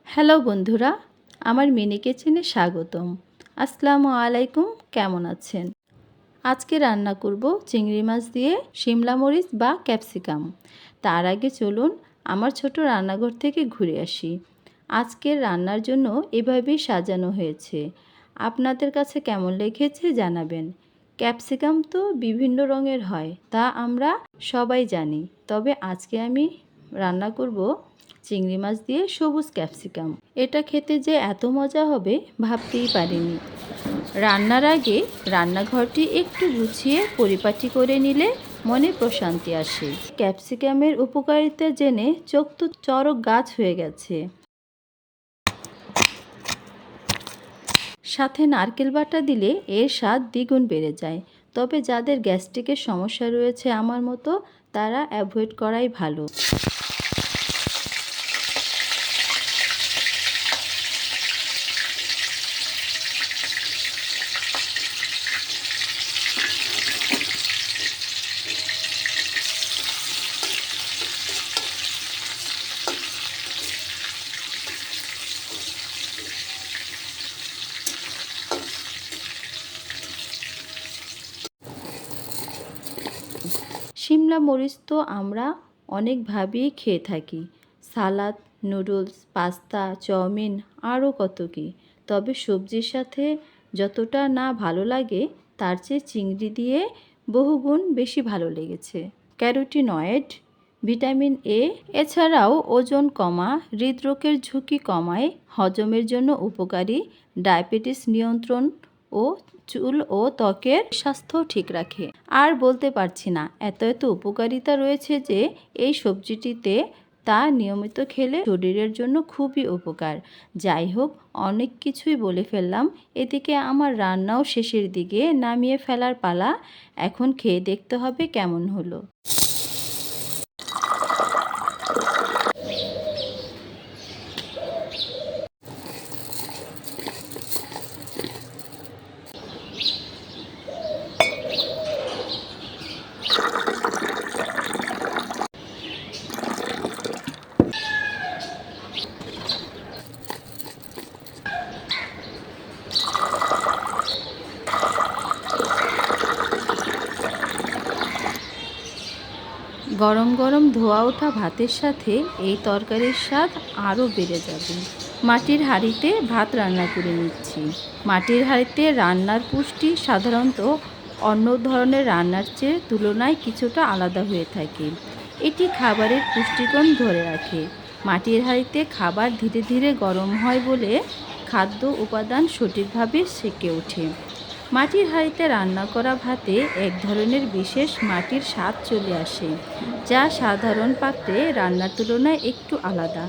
Hello বন্ধুরা, আমার mini কিচেনে স্বাগতম। আসসালামু আলাইকুম, কেমন আছেন? আজকে রান্না করব চিংড়ি মাছ দিয়ে শিমলা মরিচ বা ক্যাপসিকাম। তার আগে চলুন আমার ছোট রান্নাঘর থেকে ঘুরে আসি। আজকের রান্নার জন্য এভাবেই সাজানো হয়েছে। আপনাদের কাছে কেমন লেগেছে জানাবেন। ক্যাপসিকাম তো বিভিন্ন রঙের হয়, তা আমরা সবাই জানি। তবে আজকে আমি রান্না করব চিংড়ি মাছ দিয়ে সবুজ ক্যাপসিকাম। এটা খেতে যে এত মজা হবে ভাবতেই পারিনি। রান্নার আগে রান্নাঘরটি একটু গুছিয়ে পরিপাটি করে নিলে মনে প্রশান্তি আসে। ক্যাপসিকামের উপকারিতা জেনে চোখ তো চড়ক গাছ হয়ে গেছে। সাথে নারকেল বাটা দিলে এর স্বাদ দ্বিগুণ বেড়ে যায়। তবে যাদের গ্যাস্ট্রিকের সমস্যা রয়েছে আমার মতো, তারা অ্যাভয়েড করাই ভালো। শিমলা মরিচ তো আমরা অনেকভাবেই খেয়ে থাকি। সালাদ, নুডলস, পাস্তা, চাউমিন আরও কত কী। তবে সবজির সাথে যতটা না ভালো লাগে, তার চেয়ে চিংড়ি দিয়ে বহুগুণ বেশি ভালো লেগেছে। ক্যারোটিনয়েড, ভিটামিন এ, এছাড়াও ওজন কমা, হৃদরোগের ঝুঁকি কমায়, হজমের জন্য উপকারী, ডায়াবেটিস নিয়ন্ত্রণ ও চুল ও ত্বকের স্বাস্থ্য ঠিক রাখে। আর বলতে পারছি না, এত এত উপকারিতা রয়েছে যে এই সবজিটিতে, তা নিয়মিত খেলে শরীরের জন্য খুবই উপকার। যাই হোক, অনেক কিছুই বলে ফেললাম। এদিকে আমার রান্নাও শেষের দিকে, নামিয়ে ফেলার পালা। এখন খেয়ে দেখতে হবে কেমন হলো। গরম গরম ধোয়া ওঠা ভাতের সাথে এই তরকারির স্বাদ আরও বেড়ে যাবে। মাটির হাঁড়িতে ভাত রান্না করে নিচ্ছি। মাটির হাঁড়িতে রান্নার পুষ্টি সাধারণত অন্য ধরনের রান্নার চেয়ে তুলনায় কিছুটা আলাদা হয়ে থাকে। এটি খাবারের পুষ্টিগুণ ধরে রাখে। মাটির হাঁড়িতে খাবার ধীরে ধীরে গরম হয় বলে খাদ্য উপাদান সঠিকভাবে সেঁকে ওঠে। মাটির হাঁড়িতে রান্না করা ভাতে এক ধরনের বিশেষ মাটির স্বাদ চলে আসে, যা সাধারণ পাত্রে রান্নার তুলনায় একটু আলাদা।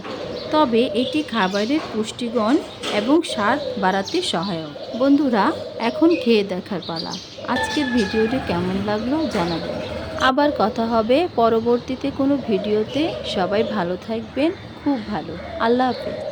তবে এটি খাবারের পুষ্টিগুণ এবং স্বাদ বাড়াতে সহায়ক। বন্ধুরা, এখন খেয়ে দেখার পালা। আজকের ভিডিওটি কেমন লাগলো জানাবেন। আবার কথা হবে পরবর্তীতে কোনো ভিডিওতে। সবাই ভালো থাকবেন, খুব ভালো। আল্লাহ হাফেজ।